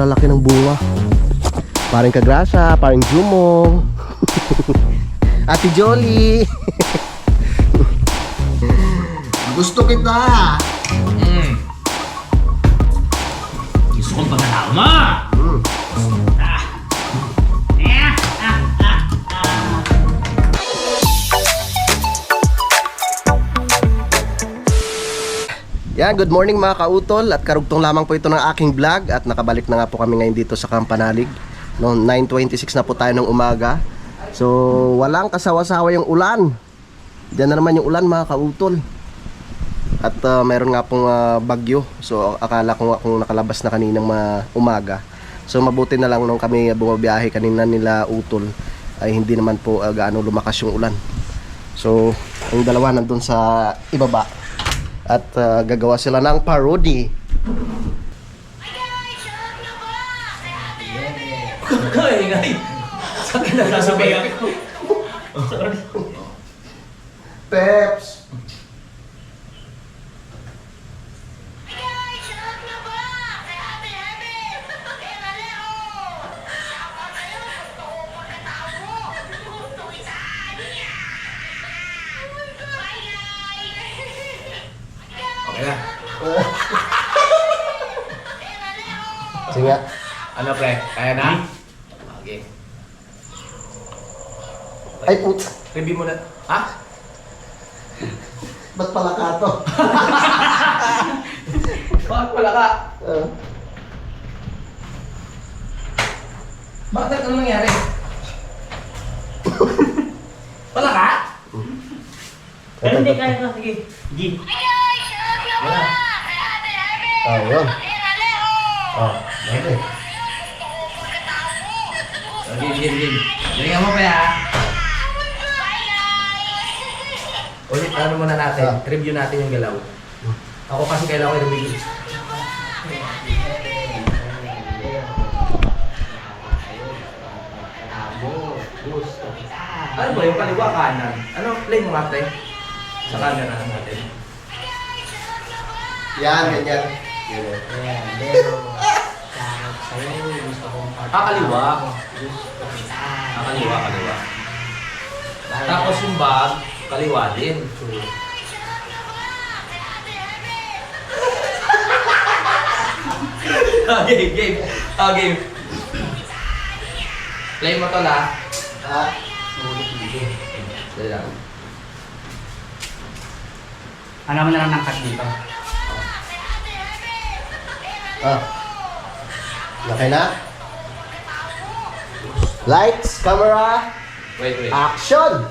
lalaki ng bunga. Paring Kagrasa, paring Jumong. Ate Jolly. Gusto kita. Gusto kong pagkatama. Yan, good morning mga kautol at karugtong lamang po ito ng aking vlog at nakabalik na nga po kami ngayon dito sa Kampanalig. No, 9:26 na po tayo ng umaga. So, walang kasawa-sawa yung ulan. Diyan na naman yung ulan mga kautol. At meron nga pong bagyo. So, akala ko nga kung nakalabas na kaninang umaga. So, mabuti na lang nung kami bumabiyahe kanina nila utol ay hindi naman po gaano lumakas yung ulan. So, ang dalawa nandun sa ibaba. At gagawa sila ng parody. Ingay! Saan ka nagsasabihan? Peps! Okay na. Sige nga. Ano pre? Kaya na? Okay. Ay put. Review mo na. Ha? Ba't pala ka to? Bakit pala ka? Uh, Bakit ano nangyari? Pala ka? Pero hindi kaya ka. Sige. G. Wala. Ayun. Oh, okay. Game. Galingan mo pa ya. Ulit, ano muna natin? Review natin yung galaw. Ako kasi kailangan ko i-review. Ano ba yung kaliwa kanan? Ano? Play mo nga pre. Sa kanan na natin. Yan, ganyan. Kaliwa. Kaliwa. Tapos yung bag, kaliwa din. Game. Play mo to la. Ah, Dali lang. Alam mo na lang ng cut dito. ah. Okay na? Lights, camera, Wait. action!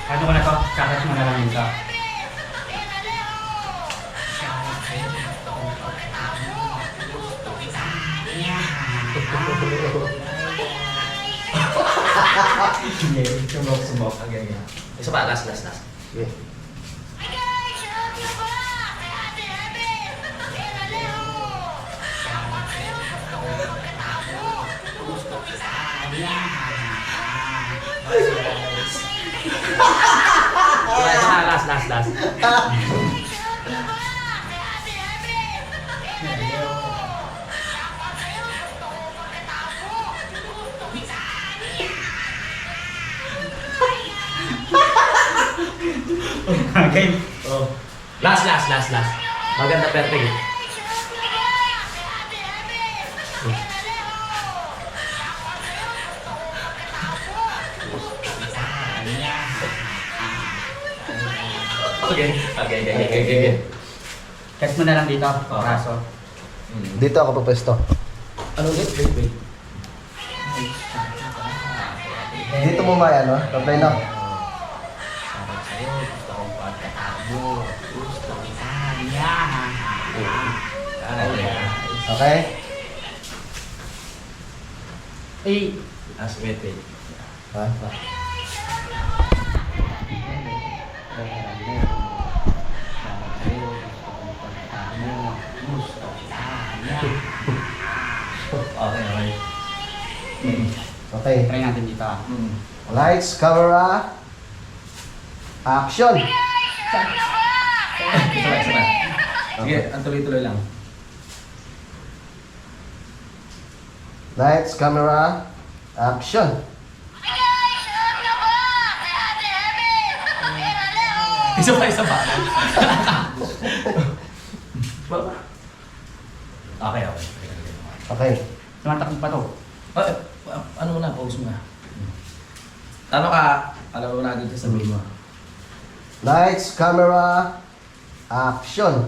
Ano ko na to? Kakat mo na lang dito. Sumok. Okay. Isa pa, last. Okay. Last. Game. Oh. Last. Maganda perfect. Okay. Cut mo na lang dito. Braso. Dito ako papesto. Ano ulit? Wait. Dito mo may ano? Reply na. Okay? Eh, Wait. Ha? Okay. Okay. try natin dito. Lights, camera, action! Sabay. Sige, ang tuloy-tuloy lang. Lights, camera, action. Isa pa. Okay. Okay. Tumatakbo pa to. Ano muna, pause mo na. Ano ka? Alam mo na dito sabihin mo. Lights, camera, action.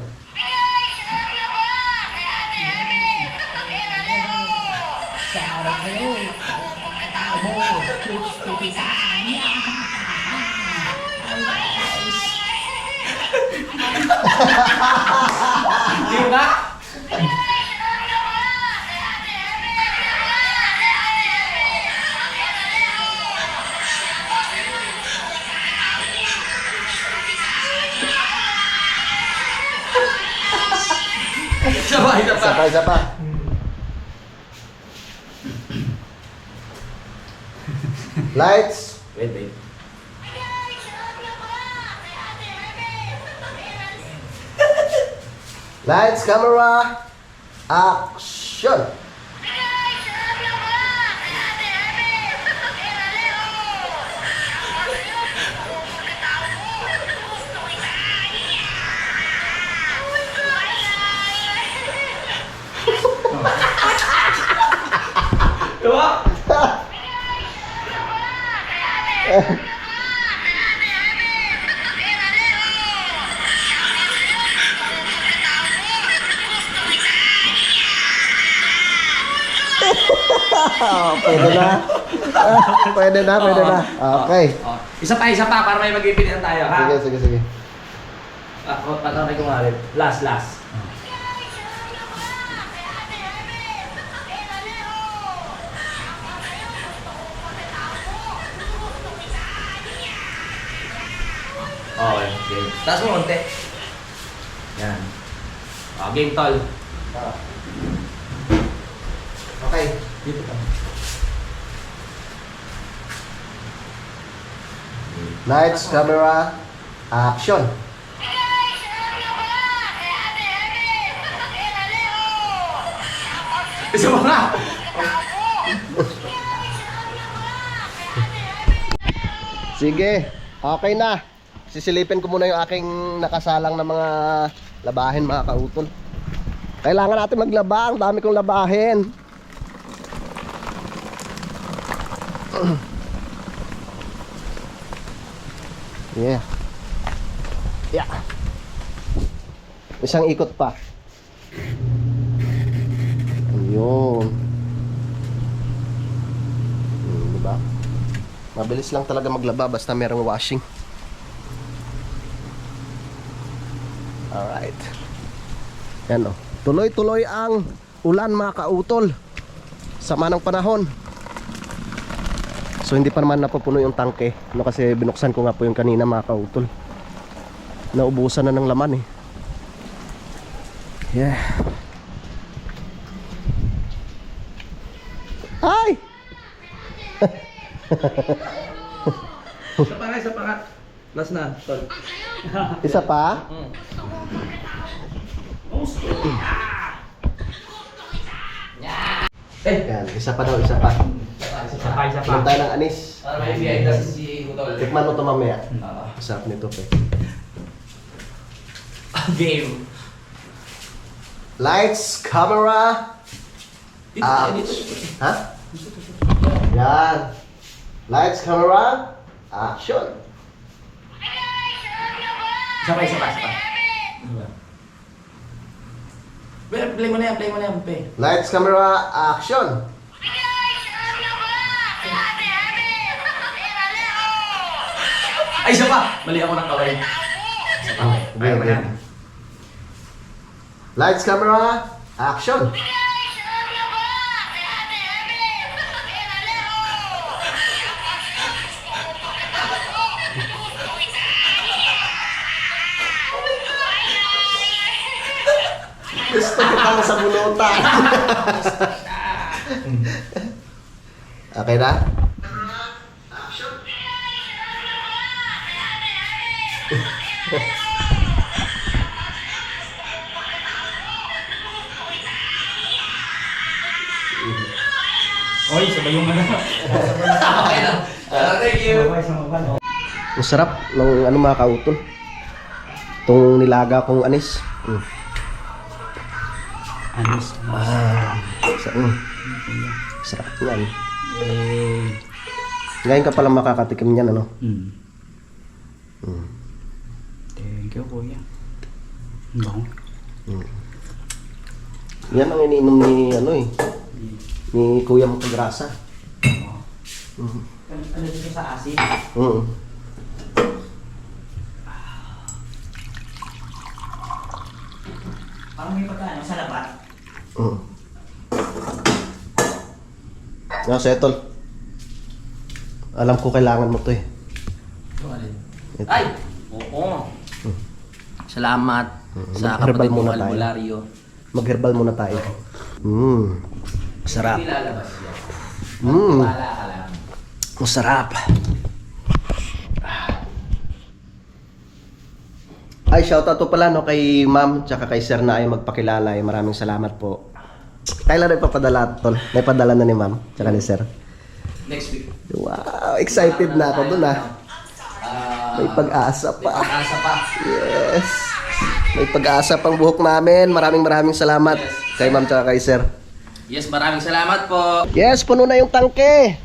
Di ba? Isa pa. Isa pa. Lights, Wait. lights, camera, action. Diba? Pwede na. Pwede na. Okay. Isa pa para may mag-ipinihan tayo, ha? Sige. Patapay ko nga rin. Last. Okay, game. Taas mo konti. Yan. Game tol. Okay. Dito ka. Lights, camera, action. Isa pa nga! Sige, okay na. Sisilipin ko muna yung aking nakasalang na mga labahin, mga kautol. Kailangan natin maglaba, ang dami kong labahin. Yeah. Isang ikot pa. Ayun. Diba? Mabilis lang talaga maglaba basta merong washing. Alright. Yan o. Tuloy-tuloy ang ulan, mga kautol. Sama ng panahon. So hindi pa naman napupuno yung tangke. No, kasi binuksan ko nga po yung kanina, mga kautol. Naubusan na ng laman eh. Yeah. Hi! Isa pa nga. Last na, tol. Isa pa? Yan, isa pa daw, isa pa. Inom tayo ng anis. Para may behind the scenes si Utol. Tikman mo ito mamaya. Oo. Masarap nito, pe. Game. Lights, camera, Dito. ha? Yan. Lights, camera, action. Isa pa. Play mo na yan, pe. Lights, camera, action. Ay, isa pa! Mali ako ng kaway. Isa pa. Kaya mo yan. Lights, camera, action. Gusto ko pang sa bunutan. Okay na? Oy, sabay yung ano. Okay lang. Thank you. Ang sarap ng ano mga kautol. Itong nilaga kong anis. Anis. Sarap yan. Ngayon ka pala makakatikim niyan, ano? Thank you, kuya. Bango. Yan ang iniinom ni ano eh. Ni Kuya Matagrasa. Ano dito sa asin? Parang may pagkaano sa labat. Nga, settle. Alam ko kailangan mo to eh. Ito. Ay! Oo. Salamat sa Herbal kapatid mong muna tayo. albularyo. Mag-herbal muna tayo. Sarap. Hindi lalabas yan. Mm. Wala ka lang. Masarap. Ay, shoutout po pala no kay ma'am tsaka kay sir na ay magpakilala. Maraming salamat po. Kailan na ipapadala tol? May padala na ni ma'am tsaka ni sir. Next week. Wow, excited na ako dun ah. May pag-asa May pa. pag-asa pa. Yes. May pag-asa pang buhok namin. Maraming salamat kay ma'am tsaka kay sir. Yes, maraming salamat po. Yes, puno na yung tangke.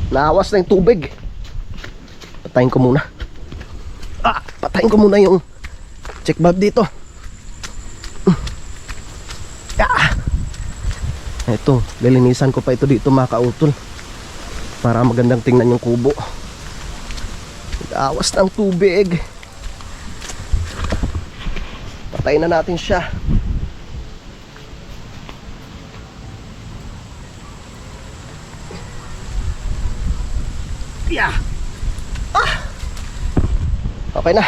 Naawas na yung tubig. Patayin ko muna. Patayin ko muna yung check valve dito. Ito, lilinisan ko pa ito dito mga kautol. Para magandang tingnan yung kubo. Naawas ng tubig. Patayin na natin siya. Yeah. Okay na.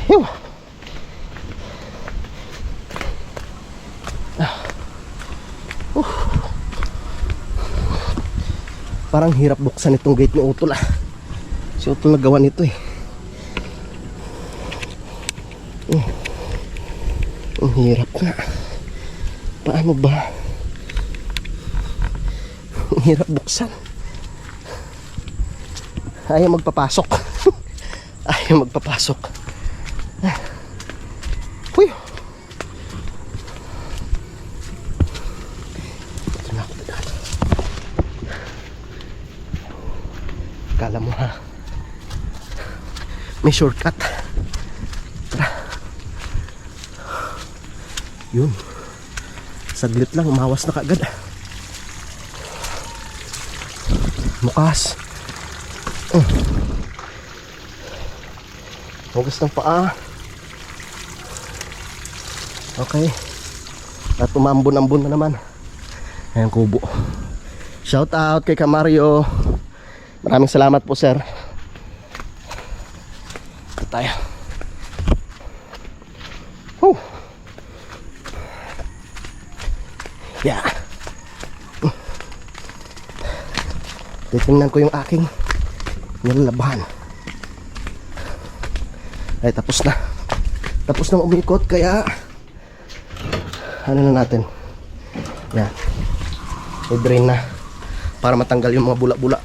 Phew. Parang hirap buksan itong gate ni Utol ah. Si Utol nagawa nito eh. Ang hirap nga. Paano ba? Ang hirap buksan. Ayaw magpapasok. Ayaw magpapasok. Uy. Ito na ako dito. Kala mo ha. May shortcut. Tara. Yun. Saglit lang, umawas na kaagad. Bukas. Hugas ng paa. Okay. At umambon-ambon na naman. Ayan kubo. Shout out kay Kamario. Maraming salamat po sir. Ito tayo. Woo. Yeah. Titingnan ko yung aking nilalabahan. Ay tapos na. Tapos nang umikot kaya ano na natin. Yan. I-drain na para matanggal yung mga bula-bula.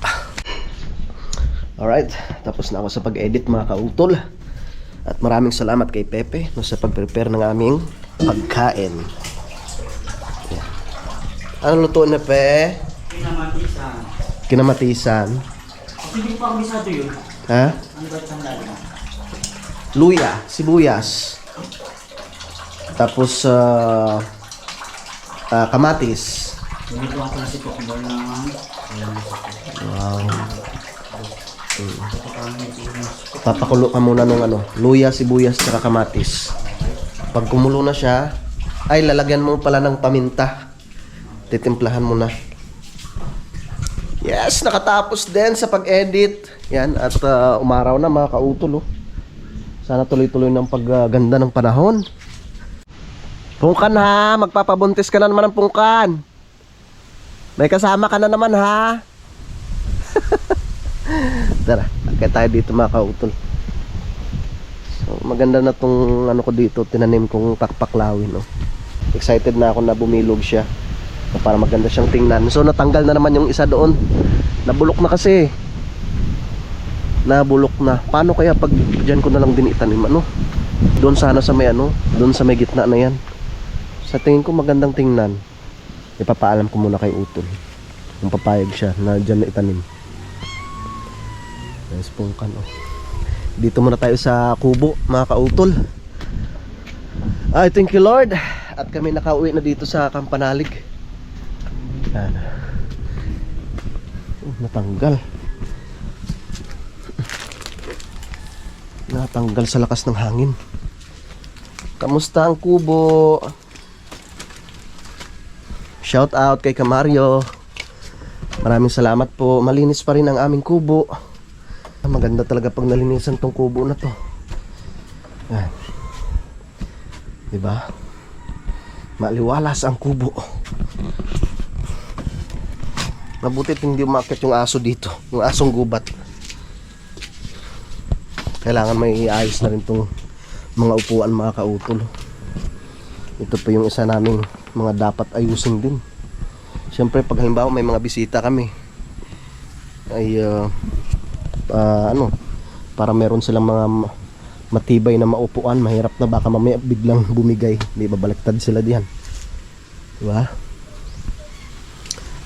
Alright, tapos na ako sa pag-edit mga kautol. At maraming salamat kay Pepe no, sa pag-prepare ng aming pagkain. Yan. Ano luto na Pe? Kinamatisan. Kinamatisan. Hindi pa ako bisado yun. Ha? Ano ba itong dali? Luya, sibuyas. Tapos kamatis. Ganito ang klase ko kung ng... Wow. Papakulo ka muna ng ano, luya, sibuyas, tsaka kamatis. Pag kumulo na siya, ay lalagyan mo pala ng paminta. Titimplahan mo na. Yes, nakatapos din sa pag-edit. Yan, at umaraw na mga kautol. Sana tuloy-tuloy ng pagganda ng panahon. Pungkan ha, magpapabuntis ka na naman ng pungkan. May kasama ka na naman ha. Tara, akit tayo dito mga kautol. So, maganda na tong ano ko dito, tinanim kong takpaklawin. No? Excited na ako na bumilog siya. para maganda siyang tingnan. So natanggal na naman yung isa doon. Nabulok na kasi. Nabulok na. Paano kaya pag dyan ko na lang din itanim, ano? Doon sana sa may ano, doon sa may gitna na yan. Sa tingin ko magandang tingnan. Ipapaalam ko muna kay Utol kung papayag siya na dyan na itanim. Nice pungkan, oh. Dito muna tayo sa kubo, mga kautol. Ay, thank you Lord. At kami nakauwi na dito sa Kampanalig. Yan. Natanggal. Natanggal sa lakas ng hangin. Kamusta ang kubo? Shout out kay Kamario. Maraming salamat po. Malinis pa rin ang aming kubo. Maganda talaga pag nalinisan tong kubo na to. Yan. Diba? Maliwalas ang kubo. Mabutit hindi umakyat yung aso dito. Yung asong gubat. Kailangan may iayos na rin tong mga upuan, mga kautol. Ito pa yung isa naming mga dapat ayusin din. Siyempre pag halimbawa may mga bisita kami ay ano, para meron silang mga matibay na maupuan. Mahirap na baka mamaya biglang bumigay, di babaliktad sila diyan, diba?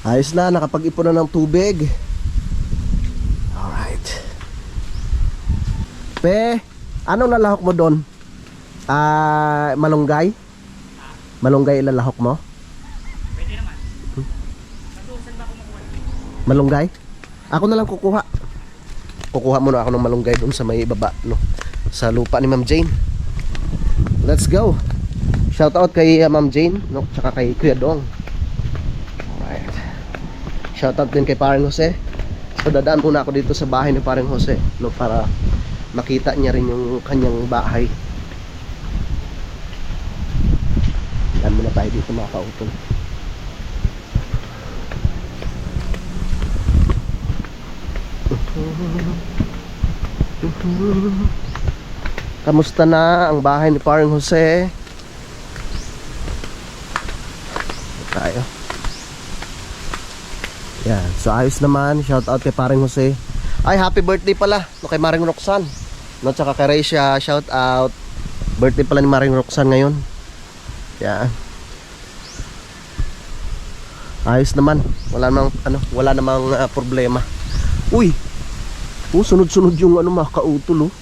Ayos na, nakapag-ipon na ng tubig. Alright. Pe, anong lalahok mo doon? Malunggay? Malunggay ilalahok mo? Pwede naman. Saan ba kumukuha? Malunggay? Ako na lang kukuha. Kukuha muna ako ng malunggay doon sa may baba, no? Sa lupa ni Ma'am Jane. Let's go. Shout out kay Ma'am Jane, no? Tsaka kay Kuya Dong. Alright. Shout out din kay Parang Jose. So dadaan muna ako dito sa bahay ni Parang Jose, no? Para makita niya rin yung kanyang bahay. Yan muna tayo dito, mga kautol. Kamusta na ang bahay ni Parang Jose? Tayo. Yan, so ayos naman. Shout out kay Parang Jose. Ay, happy birthday pala no, kay Maring Roxanne, no, tsaka kay Reisha. Shout out. Birthday pala ni Maring Roxanne ngayon. Yan. Ayos naman. Wala namang ano, wala namang problema. Uy. Sunod-sunod yung ano, mga kautol, oh.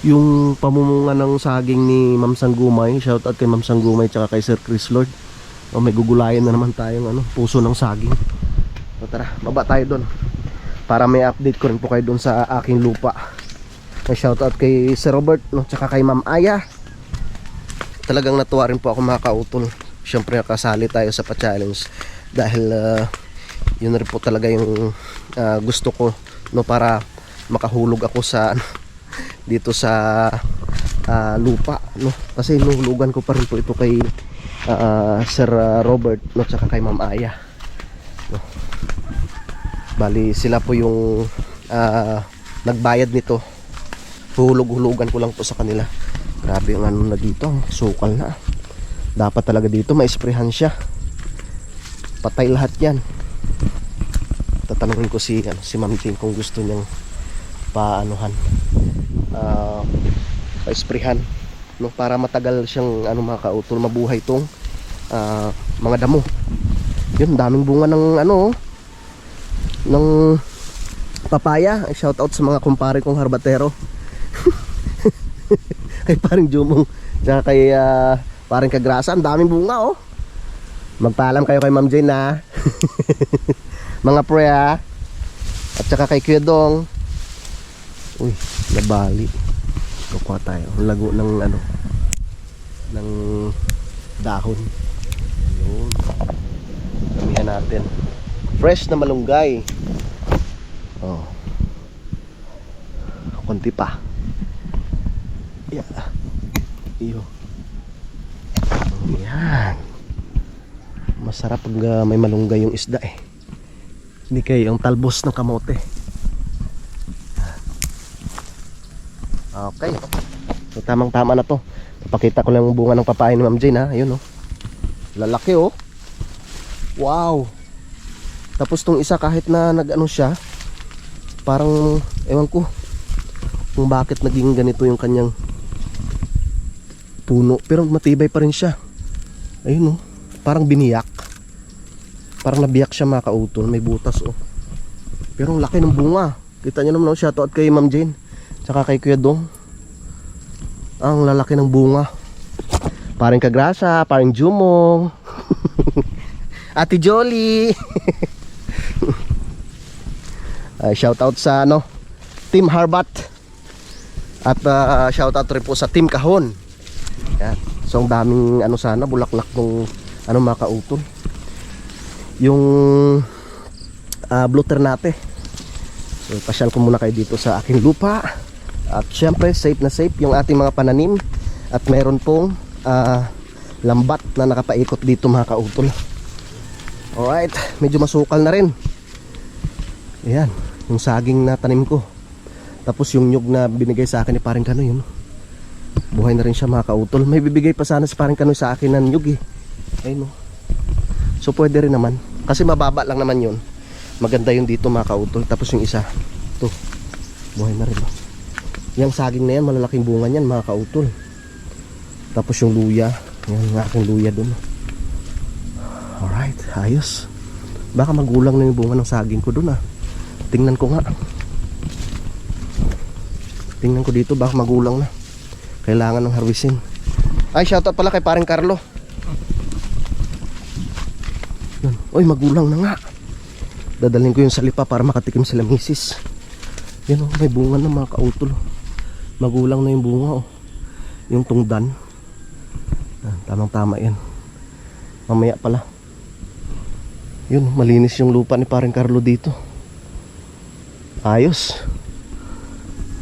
Yung pamumunga ng saging ni Ma'am Sanggumay. Shout out kay Ma'am Sanggumay tsaka kay Sir Chris Lord. Oh, may gugulayan na naman tayong ano, puso ng saging. So, tara, baba tayo doon para may update ko rin po kayo doon sa aking lupa. May shout out kay Sir Robert, no, tsaka kay Ma'am Aya. Talagang natuwa rin po ako, mga kautol. Siyempre nakasali tayo sa pa-challenge dahil yun rin po talaga yung gusto ko, no, para makahulog ako sa dito sa lupa, no, kasi nahulugan ko pa rin po ito kay Sir Robert, no, tsaka kay Ma'am Aya, no. Bali sila po yung nagbayad nito. Hulog-hulugan ko lang po sa kanila. Grabe ang ano na dito, sukal na. Dapat talaga dito ma-sprayhan siya. Patay lahat yan. Tatanungin ko si Ma'am Ting kung gusto niyang paanuhan, pa-sprayhan, no, para matagal siyang ano, mga kautol, mabuhay tong mga damo. Yun, daming bunga ng ano, ng papaya. Shout out sa mga kumpare kong harbatero. Kay paring Jumong tsaka kay paring Kagrasa, ang daming bunga, oh. Magpaalam kayo kay Ma'am Jane, na mga pre, at saka kay Kuya Dong. Uy, nabali. Kukuha tayo. Lago ng ano, ng dahon. Yun. Damihan natin. Fresh na malunggay. Oh. Konti pa. Yeah. Iyo. Yan. Masarap pag may malunggay yung isda, eh. Hindi kayo yung talbos ng kamote. Okay. So tamang tama na to. Pakita ko lang yung bunga ng papaya ni Ma'am Jane, ha. Ayun, oh. Lalaki, oh. Wow. Tapos tong isa kahit na nag-ano siya, parang ewan ko kung bakit naging ganito yung kanyang puno, pero matibay pa rin siya. Ayun oh, parang biniyak. Parang nabiyak siya mga kautol, may butas oh. Pero ang laki ng bunga. Kita niyo naman oh, shoutout kay Ma'am Jane, tsaka kay Kuya Dong. Ang lalaki ng bunga. Paring Kagrasa, paring Jumong. Ate Jolly. Shoutout sa ano, Team Harbat. At shoutout rin po sa Team Kahon. Yan. So ang daming ano sana, bulaklak ng ano mga kautol. Yung Blue Ternate. So pasyal ko muna kayo dito sa aking lupa. At syempre safe na safe yung ating mga pananim. At meron pong lambat na nakapaikot dito mga kautol. Alright, medyo masukal na rin. Ayan, yung saging na tanim ko. Tapos yung nyug na binigay sa akin ni Paring Kanoy, yun. Buhay na rin siya mga kautol. May bibigay pa sana si Paring Kanoy sa akin ng nyug eh. Ayun oh. So pwede rin naman. Kasi mababa lang naman yun. Maganda yung dito mga kautol. Tapos yung isa, ito, buhay na rin oh. Yung saging na yan, malalaking bunga niyan mga kautol. Tapos yung luya, yan yung aking luya dun. Alright, ayos. Baka magulang na yung bunga ng saging ko dun ah. Tingnan ko nga. Tingnan ko dito, baka magulang na. Kailangan ng harvestin. Ay, shoutout pala kay Paring Carlo. Yan. Uy, magulang na nga. Dadalhin ko yung salipa para makatikim sila misis. Yan oh, may bunga na mga kautol. Magulang na yung bunga oh. Yung tungdan. Tamang tama yan. Mamaya pala. Yun, malinis yung lupa ni Paring Carlo dito. Ayos.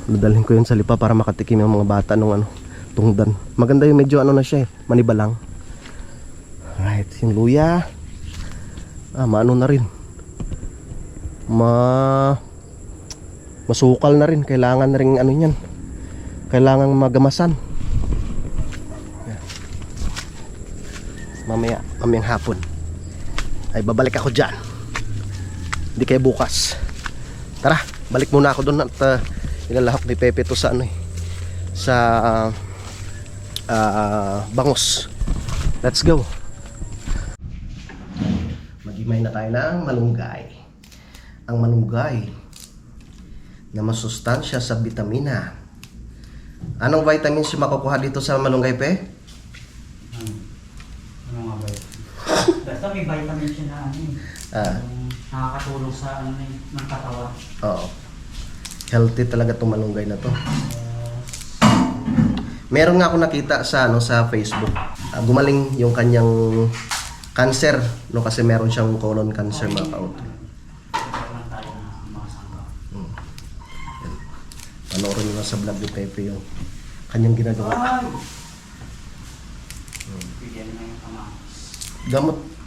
Dadalhin ko yun sa lipa para makatikim yung mga bata nung ano, tungdan. Maganda yung medyo ano na siya eh, manibalang. Alright, yung luya. Maano na rin. Masukal na rin. Kailangan na rin ano yan. Kailangan magamasan. Mamayang hapon ay babalik ako dyan. Hindi kayo bukas. Tara, balik muna ako doon at ilalahok ni Pepe to sa ano eh, sa bangus. Let's go. Magimay na tayo ng malunggay. Ang malunggay na masustansya sa vitamina. Anong vitamins yung makukuha dito sa malunggay, Pe? Ano nga ba yun? Basta may vitamin siya na ano eh. Nakakatulong sa ano eh, ng katawan. Oo. Healthy talaga itong malunggay na to. Meron nga ako nakita sa ano sa Facebook. Gumaling yung kanyang cancer, no, kasi meron siyang colon cancer mga kautol. Panoorin nyo na sa vlog ni Pepe yung kanyang ginagawa.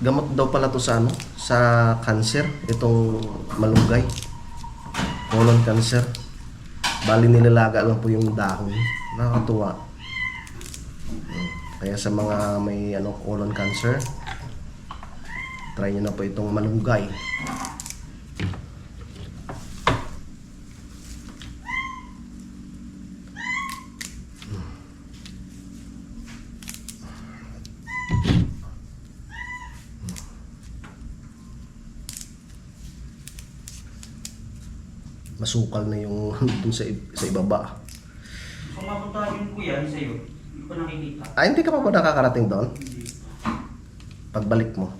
Gamot daw pala to sa ano, sa cancer, itong malunggay. Colon cancer. Bali nilalaga lang po yung dahon. Nakakatuwa. Kaya sa mga may ano colon cancer, try nyo na po itong malunggay. Masukal na yung dun sa ibaba. Kung mapunta yun kuya, sa'yo, hindi ko nakikita. Hindi ka pa ba nakakarating doon? Pagbalik mo.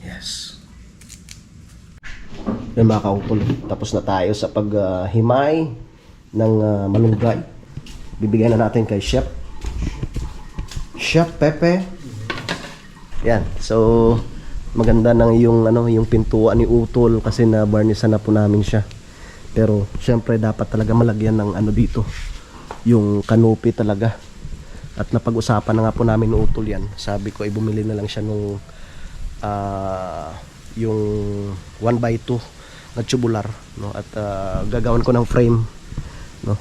Yes. Yan mga kautol. Tapos na tayo sa paghimay ng malunggay. Bibigay na natin kay Chef Pepe. Yan. So maganda nang yung ano, yung pintuan ni Utol kasi na barnisan na po namin siya. Pero syempre dapat talaga malagyan ng ano dito, yung canopy talaga. At napag-usapan na nga po namin ni Utol yan. Sabi ko ay bumili na lang siya nung yung 1x2 na tubular, no, at gagawin ko ng frame, no.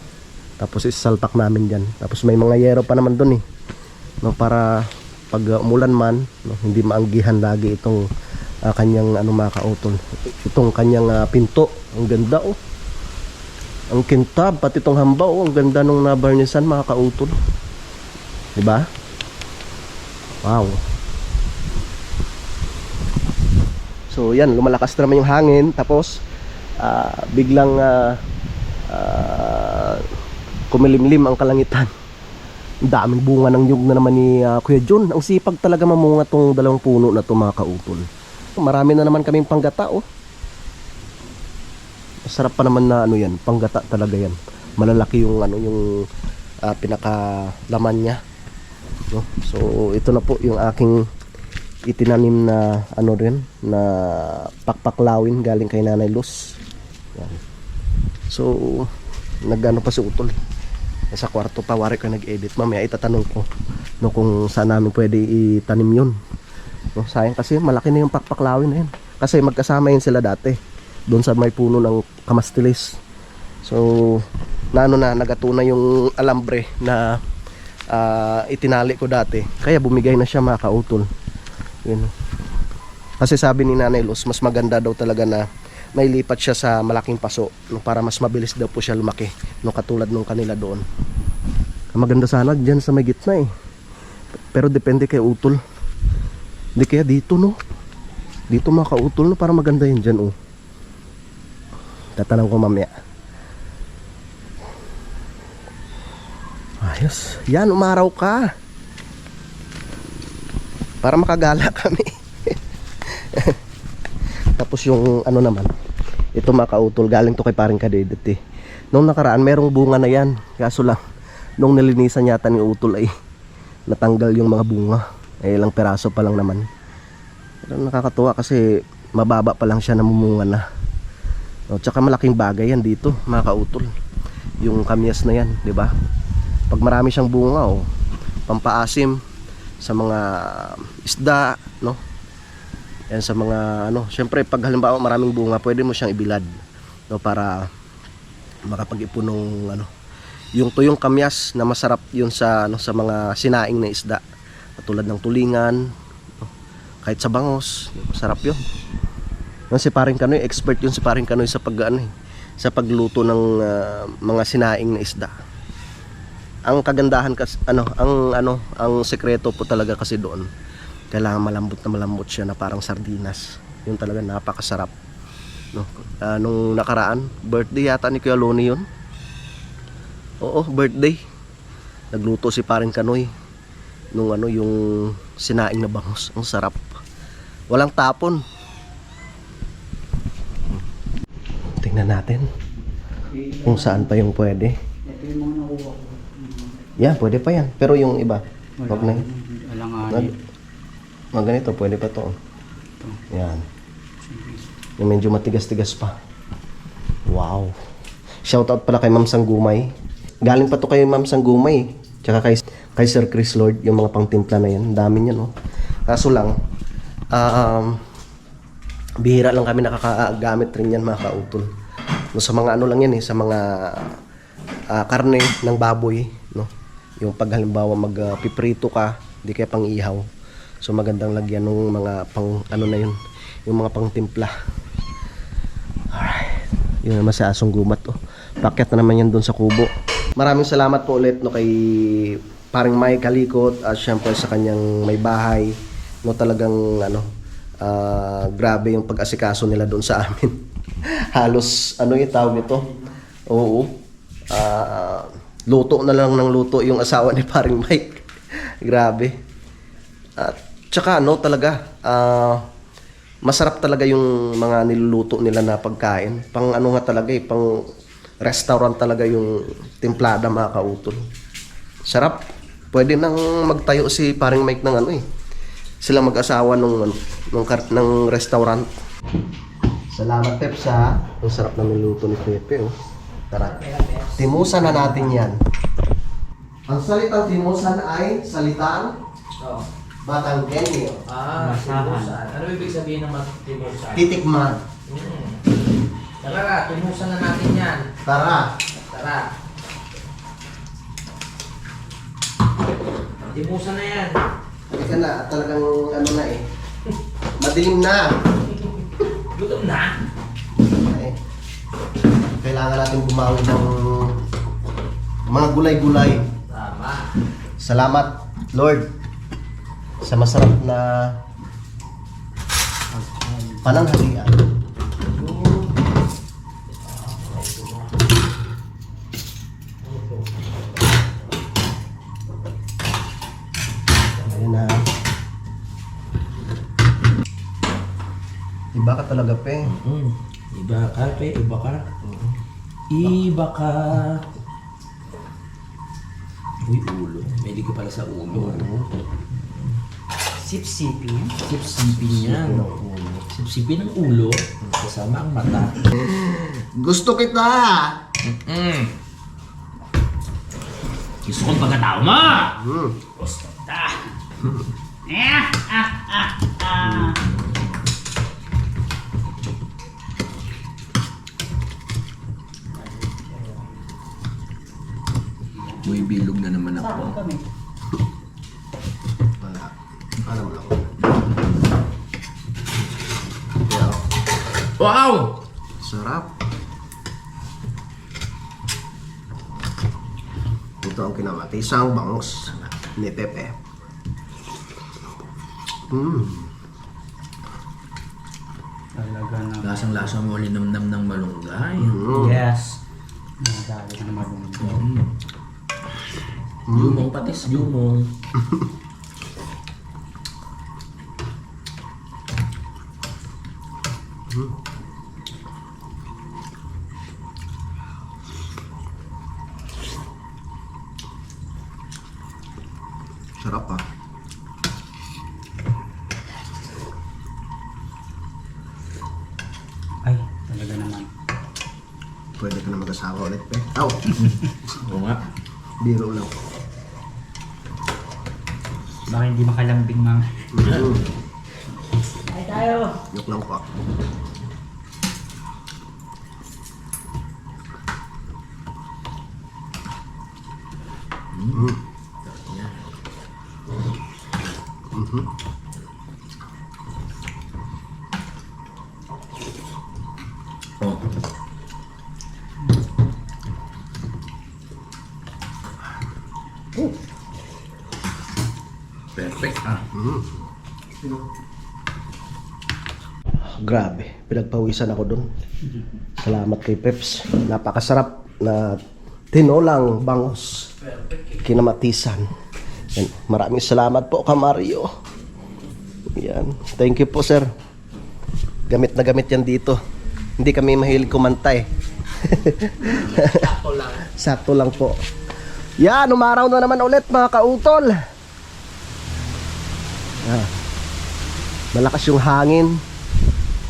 Tapos isalpak namin dyan. Tapos may mga yero pa naman dun eh. No, para pag umulan man, no, hindi maanggihan lagi itong kanyang ano mga kautol. Itong kanyang pinto. Ang ganda oh. Ang kintab, pati itong hamba oh. Ang ganda nung nabarnisan mga kautol. Diba? Wow. So yan, lumalakas na naman yung hangin. Tapos biglang kumilimlim ang kalangitan. Ang daming bunga ng nyug na naman ni Kuya John. Ang sipag talaga mamunga tong dalawang puno na to mga kautol. Marami na naman kaming panggata oh. Masarap pa naman na ano yan, panggata talaga yan. Malalaki yung ano yung pinakalaman niya. No? So ito na po yung aking itinanim na ano rin na pakpaklawin galing kay Nanay Luz. Yan. So nagano pa si Utol. Sa kwarto pa wari ko nag-edit. Mamaya itatanong ko no kung saan namin pwede itanim 'yun. No, sayang kasi malaki na yung pakpaklawin na 'yan. Kasi magkasama yun sila dati doon sa may puno ng kamastilis. So nagatu na yung alambre na itinali ko dati. Kaya bumigay na siya mga kautol. Yun. Kasi sabi ni Nanay Luz, mas maganda daw talaga na may lipat siya sa malaking paso, no, para mas mabilis daw po siya lumaki, no, katulad nung kanila doon. Maganda sana dyan sa may gitna eh. Pero depende kay utol. Hindi kaya dito no. Dito mga kautol no, para maganda yun dyan oh. Tatanong ko mamaya. Ayos. Yan, umaraw ka. Para makagala kami. Tapos yung ano naman, ito mga kautol, galing to kay paring Kadedit eh. Nung nakaraan merong bunga na yan. Kaso lang nung nilinisan yata ni utol ay natanggal yung mga bunga. Eh ilang peraso pa lang naman. Pero nakakatuwa kasi mababa pa lang siya, namumunga na. O, tsaka malaking bagay yan dito mga kautol. Yung kamyas na yan, di ba? Pag marami siyang bunga oh, pampaasim sa mga isda, no? Yan sa mga ano, syempre pag halimbawa maraming bunga, pwede mo siyang ibilad, no, para makapag-ipon ng ano, yung tuyong kamyas na masarap yun sa ano, sa mga sinaing na isda, katulad ng tulingan, no? Kahit sa bangos, masarap yun. Si Paring Kanoy, expert yun si Paring Kanoy sa sa pagluto ng mga sinaing na isda. Ang kagandahan kasi ang sekreto po talaga kasi doon, kailangan malambot siya na parang sardinas. Yun talaga napakasarap, no? Nung nakaraan birthday yata ni Kuya Loni yun. Oo, birthday. Nagluto si Paring Kanoy nung ano, yung sinaing na bangus. Ang sarap. Walang tapon. Tingnan natin kung saan pa yung pwede. Ito yung mga nakuha ko. Yan, pwede pa yan. Pero yung iba, wag na yun. Walang ani. Mga ganito, pwede pa to. Yan. Yung medyo matigas-tigas pa. Wow. Shoutout pala kay Ma'am Sanggumay. Galing pa to kay Ma'am Sanggumay. Tsaka kay Sir Chris Lord, yung mga pangtimpla na yan. Ang dami niya, no? Kaso lang, bihira lang kami nakakagamit rin yan mga kautol. No, sa mga ano lang yan eh, sa mga karne ng baboy, no? Yung pag halimbawa magpiprito ka, di kaya pang ihaw. So magandang lagyan ng mga pang ano na yun, yung mga pang timpla. Alright. Yun naman sa asong gumat oh. Pakyat na naman yan doon sa kubo. Maraming salamat po ulit no kay Paring Mike Kalikot at syempre sa kanyang may bahay, no, talagang ano, grabe yung pag-asikaso nila doon sa amin. Halos ano yung tawag nito? Oo. Luto na lang ng luto yung asawa ni Paring Mike. Grabe. At tsaka ano talaga, masarap talaga yung mga niluluto nila na pagkain. Pang ano nga talaga eh, pang restaurant talaga yung timplada mga kautol. Sarap. Pwede nang magtayo si Paring Mike ng ano eh. Sila mag-asawa ng restaurant. Salamat Peps ha. Ang sarap ng niluto ni Pepe oh. Tara. Timusan na natin yan. Ang salitang timusan ay salitang Batanggenyo. Timusan. Ano ibig sabihin ng timusan? Titikman. Tara, timusan na natin yan. Tara. Tara. Dimusan na yan. Halika na, at talagang ano na eh. Madilim na. Gutom na. Eh, kailangan natin bumawi ng mga gulay-gulay. Tama. Salamat, Lord, sa masarap na pananghalian. Ayun na. Iba ka talaga, pe. Iba ka, pe. Iba ka. Iba ka. Uy, ulo. May ka pala sa ulo. Sip-sipin. Sip-sipin yan. Sip-sipin ng ulo. Kasama ang mata. Gusto kita! Gusto kong pagkatao mo! Hmm. Gusto kita! Uy, bilog na naman Saan ako. kami? Wala. Alam mo ako. Yeah. Wow! Sarap. Ito ang kinamati. Isang bangus ni Pepe. Talaga na. Lasang-lasa mo linamnam ng malunggay. Yes. Nagalit na naman yung Yumong patis, yumong. Sarap ah. Ay, talaga naman. Pwede ka na mag-asawa ulit, Pe. Aw! Oo nga. Biro lang. Baka hindi makalambing mga. Mm. Ay tayo! Yok lang po. Oh. Perfect ah. Grabe, pinagpawisan ako dun. Salamat kay Peps. Napakasarap na tinolang bangus. Kinamatisan. Yan. Maraming salamat po, Kamario. Yan. Thank you po, sir. Gamit na gamit yan dito. Hindi kami mahilig kumanta eh. Sakto lang. Sakto lang po. Yan, umaraw na naman ulit mga kautol. Ah, malakas yung hangin.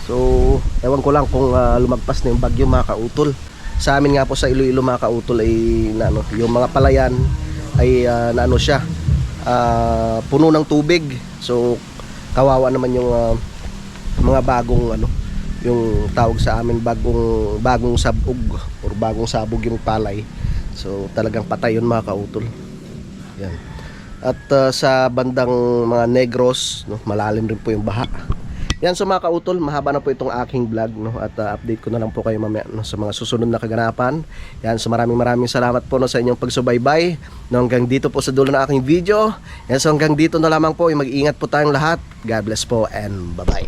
So, ewan ko lang kung lumagpas na yung bagyo mga kautol. Sa amin nga po sa Iloilo mga kautol ay yung mga palayan ay siya, puno ng tubig. So, kawawa naman yung mga bagong yung tawag sa amin bagong sabog or bagong sabog yung palay. So, talagang patay yun mga kautol. Yan. At sa bandang mga Negros, malalim rin po yung baha. Yan, so mga kautol, mahaba na po itong aking vlog, at update ko na lang po kayo mamaya sa mga susunod na kaganapan. Yan, so maraming salamat po sa inyong pagsubaybay. Hanggang dito po sa dulo ng aking video. Yan, so hanggang dito na lamang po. Mag-iingat po tayong lahat. God bless po and bye-bye.